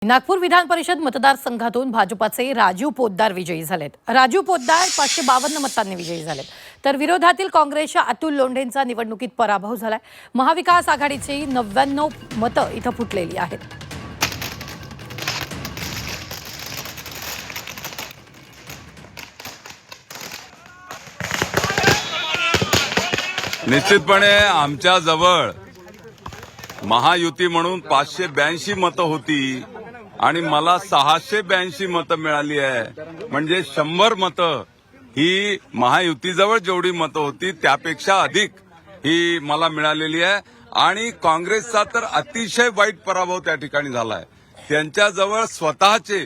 नागपूर विधान परिषद मतदारसंघातून भाजपाचे राजू पोद्दार विजयी झालेत। राजू पोद्दार 552 मतांनी विजयी झालेत, तर विरोधातील काँग्रेसच्या अतुल लोंढेंचा निवडणुकीत पराभव झालाय। महाविकास आघाडीची 99 मतं इथं फुटलेली आहेत। निश्चितपणे आमच्या जवळ महायुती म्हणून 582 मतं होती आणि मला 682 मतं मिळाली आहे। म्हणजे 100 मतं ही महायुतीजवळ जेवढी मतं होती त्यापेक्षा अधिक ही मला मिळालेली आहे। आणि काँग्रेसचा तर अतिशय वाईट पराभव त्या ठिकाणी झालाय। त्यांच्याजवळ स्वतःचे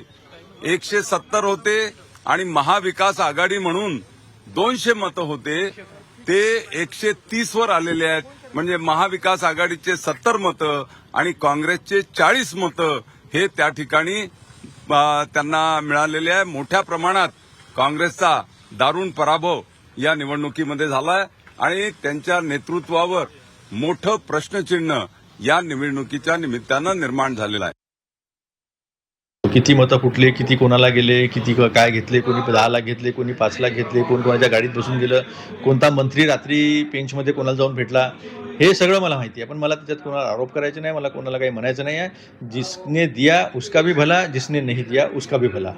170 होते आणि महाविकास आघाडी म्हणून 200 मतं होते, ते 130 वर आलेले आहेत। म्हणजे महाविकास आघाडीचे 70 मतं आणि काँग्रेसचे 40 मतं हे त्या ठिकाणी त्यांना मिळालेले आहे। मोठ्या प्रमाणात काँग्रेसचा दारुण पराभव या निवडणुकीमध्ये झालाय आणि त्यांच्या नेतृत्वावर मोठं प्रश्नचिन्ह या निवडणुकीच्या निमित्तानं निर्माण झालेलं आहे। किती मतं फुटले, किती कोणाला गेले, किती काय घेतले, कोणी 10 लाख घेतले, कोणी 5 लाख घेतले, कोण कोणाच्या गाडीत बसून गेलं, कोणता मंत्री रात्री पेंचमध्ये कोणाला जाऊन भेटला, हे सगळं मला माहिती आहे। पण मला त्याच्यात कोणाला आरोप करायचे नाही, मला कोणाला काही म्हणायचं नाही आहे। जिसने दिया उसका भी भला, जिसने नहीं दिया उसका भी भला।